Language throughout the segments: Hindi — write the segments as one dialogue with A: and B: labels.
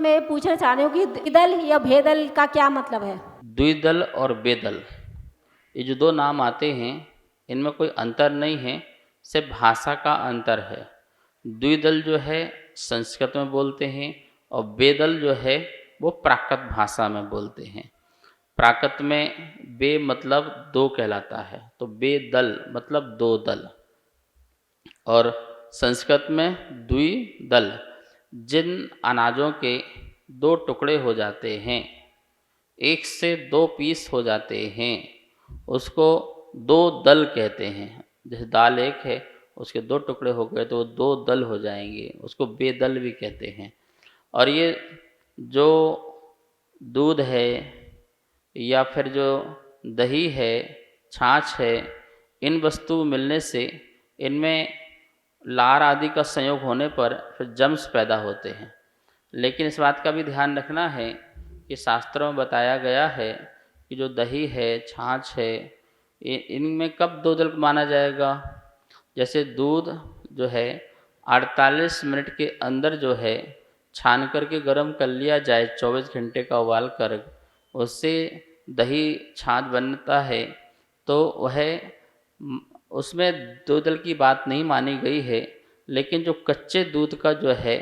A: मैं पूछना चाह रही हूँ कि द्विदल या भेदल का क्या मतलब है?
B: द्विदल और बेदल, ये जो दो नाम आते हैं इनमें कोई अंतर नहीं है, सिर्फ भाषा का अंतर है। द्विदल जो है संस्कृत में बोलते हैं और बेदल जो है वो प्राकृत भाषा में बोलते हैं। प्राकृत में बे मतलब दो कहलाता है, तो बेदल मतलब दो दल। और संस्कृत में द्विदल, जिन अनाजों के दो टुकड़े हो जाते हैं, एक से दो पीस हो जाते हैं, उसको दो दल कहते हैं। जैसे दाल एक है, उसके दो टुकड़े हो गए तो वो दो दल हो जाएंगे, उसको बेदल भी कहते हैं। और ये जो दूध है या फिर जो दही है, छाछ है, इन वस्तु मिलने से इनमें लार आदि का संयोग होने पर फिर जम्स पैदा होते हैं। लेकिन इस बात का भी ध्यान रखना है कि शास्त्रों में बताया गया है कि जो दही है, छाछ है, इनमें कब दो दल माना जाएगा। जैसे दूध जो है 48 मिनट के अंदर जो है छान करके गर्म कर लिया जाए, 24 घंटे का उबाल कर, उससे दही छाछ बनता है, तो वह उसमें दो दल की बात नहीं मानी गई है। लेकिन जो कच्चे दूध का जो है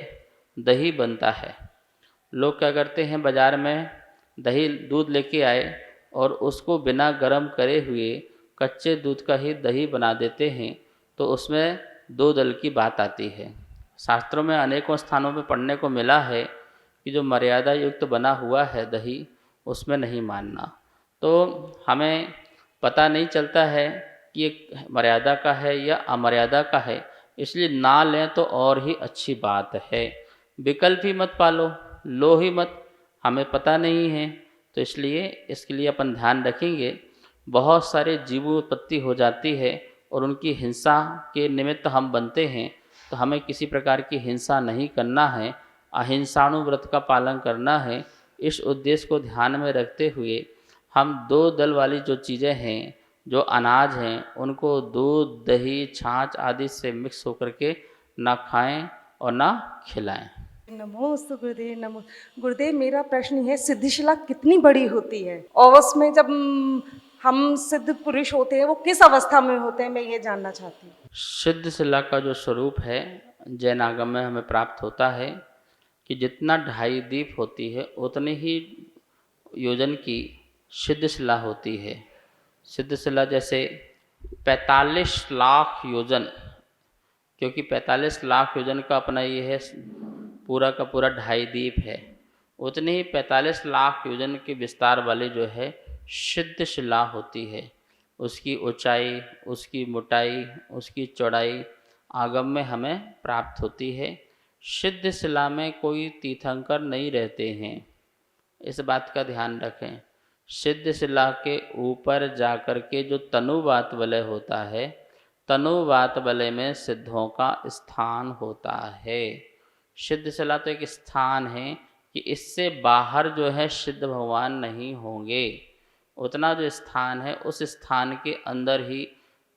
B: दही बनता है, लोग क्या करते हैं, बाज़ार में दही दूध लेके आए और उसको बिना गर्म करे हुए कच्चे दूध का ही दही बना देते हैं, तो उसमें दो दल की बात आती है। शास्त्रों में अनेकों स्थानों पर पढ़ने को मिला है कि जो मर्यादा युक्त बना हुआ है दही, उसमें नहीं मानना। तो हमें पता नहीं चलता है कि ये मर्यादा का है या अमर्यादा का है, इसलिए ना लें तो और ही अच्छी बात है। विकल्प ही मत पालो, लो ही मत, हमें पता नहीं है, तो इसलिए इसके लिए अपन ध्यान रखेंगे। बहुत सारे जीवों उत्पत्ति हो जाती है और उनकी हिंसा के निमित्त हम बनते हैं, तो हमें किसी प्रकार की हिंसा नहीं करना है, अहिंसाणुव्रत का पालन करना है। इस उद्देश्य को ध्यान में रखते हुए हम दो दल वाली जो चीज़ें हैं, जो अनाज हैं, उनको दूध, दही, छाछ आदि से मिक्स होकर के ना खाएं और ना खिलाएं।
C: नमोस्तु गुरुदेव। नमो गुरुदेव, मेरा प्रश्न है, सिद्धिशिला कितनी बड़ी होती है और उसमें जब हम सिद्ध पुरुष होते हैं वो किस अवस्था में होते हैं, मैं ये जानना चाहती हूँ।
B: सिद्ध शिला का जो स्वरूप है जैन आगम में हमें प्राप्त होता है कि जितना 2.5 दीप होती है उतनी ही योजन की सिद्ध शिला होती है। सिद्ध शिला जैसे 45 लाख योजन, क्योंकि 45 लाख योजन का अपना ये है पूरा का पूरा 2.5 दीप है, उतनी ही 45 लाख योजन के विस्तार वाली जो है सिद्ध शिला होती है। उसकी ऊंचाई, उसकी मोटाई, उसकी चौड़ाई आगम में हमें प्राप्त होती है। सिद्ध शिला में कोई तीर्थंकर नहीं रहते हैं, इस बात का ध्यान रखें। सिद्ध शिला के ऊपर जाकर के जो तनुवात वलय होता है, तनुवात वलय में सिद्धों का स्थान होता है। सिद्ध शिला तो एक स्थान है कि इससे बाहर जो है सिद्ध भगवान नहीं होंगे। उतना जो स्थान है उस स्थान के अंदर ही,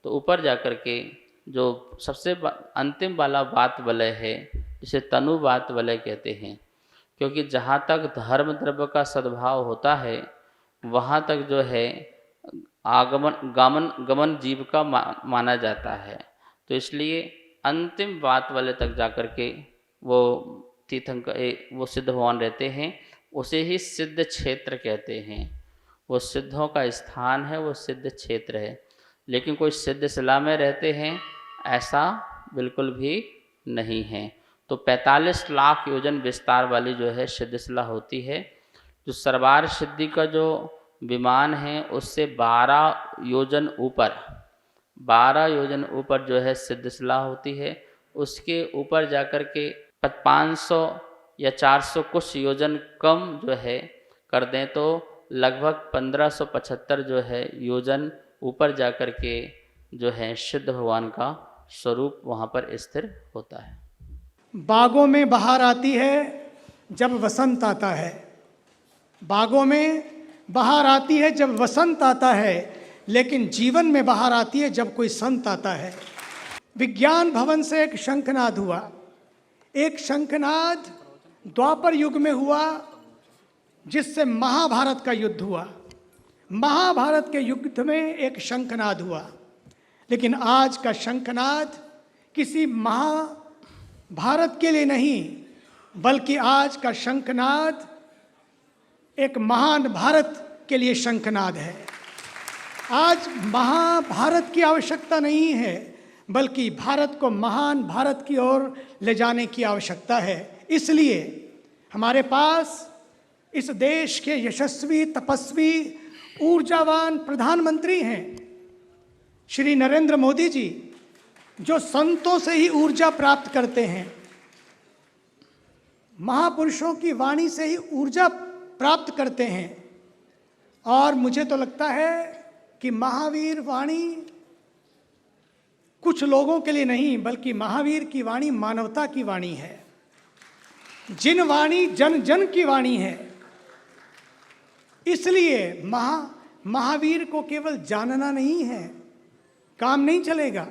B: तो ऊपर जाकर के जो सबसे अंतिम वाला वात वलय है, जिसे तनुवात वलय कहते हैं, क्योंकि जहाँ तक धर्म द्रव्य का सद्भाव होता है वहाँ तक जो है गमन जीव का माना जाता है। तो इसलिए अंतिम वात वाले तक जाकर के वो तीर्थंकर वो सिद्ध भगवान रहते हैं, उसे ही सिद्ध क्षेत्र कहते हैं। वो सिद्धों का स्थान है, वो सिद्ध क्षेत्र है। लेकिन कोई सिद्ध शिला में रहते हैं ऐसा बिल्कुल भी नहीं है। तो 45 लाख योजन विस्तार वाली जो है सिद्ध शिला होती है। जो सर्वार सिद्धि का जो विमान है उससे 12 योजन ऊपर, 12 योजन ऊपर जो है सिद्ध शिला होती है। उसके ऊपर जाकर के 500 या 400 कुछ योजन कम जो है कर दें तो लगभग 1575 जो है योजन ऊपर जाकर के जो है सिद्ध भगवान का स्वरूप वहाँ पर स्थिर होता है।
D: बागों में बहार आती है जब वसंत आता है, बागों में बहार आती है जब वसंत आता है, लेकिन जीवन में बहार आती है जब कोई संत आता है। विज्ञान भवन से एक शंखनाद हुआ, एक शंखनाद द्वापर युग में हुआ, जिससे महाभारत का युद्ध हुआ। महाभारत के युद्ध में एक शंखनाद हुआ, लेकिन आज का शंखनाद किसी महाभारत के लिए नहीं, बल्कि आज का शंखनाद एक महान भारत के लिए शंखनाद है। आज महाभारत की आवश्यकता नहीं है, बल्कि भारत को महान भारत की ओर ले जाने की आवश्यकता है। इसलिए हमारे पास इस देश के यशस्वी, तपस्वी, ऊर्जावान प्रधानमंत्री हैं श्री नरेंद्र मोदी जी, जो संतों से ही ऊर्जा प्राप्त करते हैं, महापुरुषों की वाणी से ही ऊर्जा प्राप्त करते हैं। और मुझे तो लगता है कि महावीर वाणी कुछ लोगों के लिए नहीं, बल्कि महावीर की वाणी मानवता की वाणी है। जिन वाणी जन जन की वाणी है। इसलिए महावीर को केवल जानना नहीं है, काम नहीं चलेगा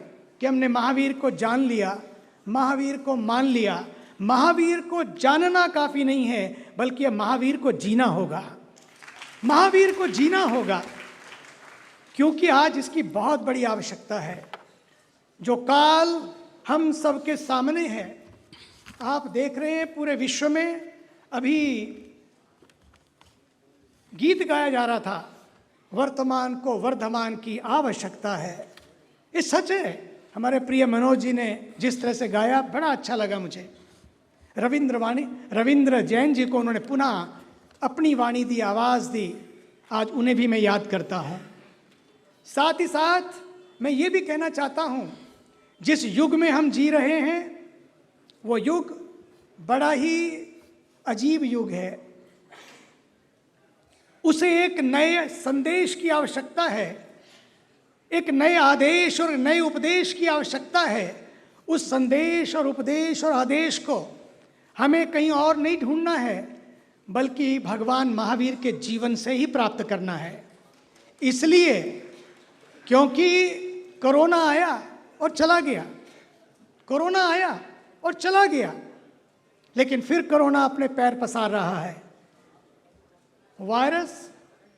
D: कि हमने महावीर को जान लिया, महावीर को मान लिया। महावीर को जानना काफी नहीं है, बल्कि महावीर को जीना होगा। महावीर को जीना होगा, क्योंकि आज इसकी बहुत बड़ी आवश्यकता है। जो काल हम सबके सामने है, आप देख रहे हैं पूरे विश्व में अभी गीत गाया जा रहा था, वर्तमान को वर्धमान की आवश्यकता है। ये सच है। हमारे प्रिय मनोज जी ने जिस तरह से गाया, बड़ा अच्छा लगा मुझे। रविंद्र जैन जी को उन्होंने पुनः अपनी वाणी दी, आवाज़ दी। आज उन्हें भी मैं याद करता हूँ। साथ ही साथ मैं ये भी कहना चाहता हूँ, जिस युग में हम जी रहे हैं वो युग बड़ा ही अजीब युग है। उसे एक नए संदेश की आवश्यकता है, एक नए आदेश और नए उपदेश की आवश्यकता है। उस संदेश और उपदेश और आदेश को हमें कहीं और नहीं ढूंढना है, बल्कि भगवान महावीर के जीवन से ही प्राप्त करना है। इसलिए क्योंकि कोरोना आया और चला गया, कोरोना आया और चला गया, लेकिन फिर कोरोना अपने पैर पसार रहा है। वायरस,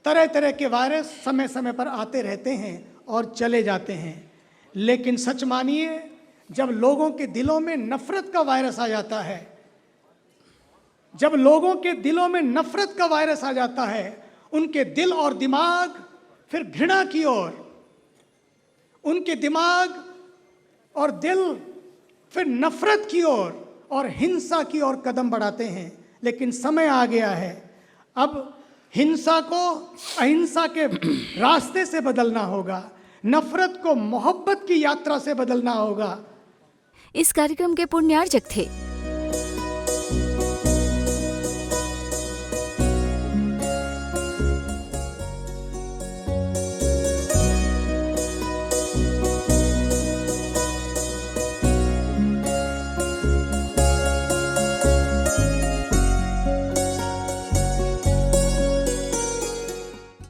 D: तरह तरह के वायरस समय समय पर आते रहते हैं और चले जाते हैं, लेकिन सच मानिए, जब लोगों के दिलों में नफरत का वायरस आ जाता है, जब लोगों के दिलों में नफरत का वायरस आ जाता है, उनके दिल और दिमाग फिर घृणा की ओर, उनके दिमाग और दिल फिर नफरत की ओर और हिंसा की ओर कदम बढ़ाते हैं। लेकिन समय आ गया है, अब हिंसा को अहिंसा के रास्ते से बदलना होगा, नफरत को मोहब्बत की यात्रा से बदलना होगा।
E: इस कार्यक्रम के पुण्यार्चक थे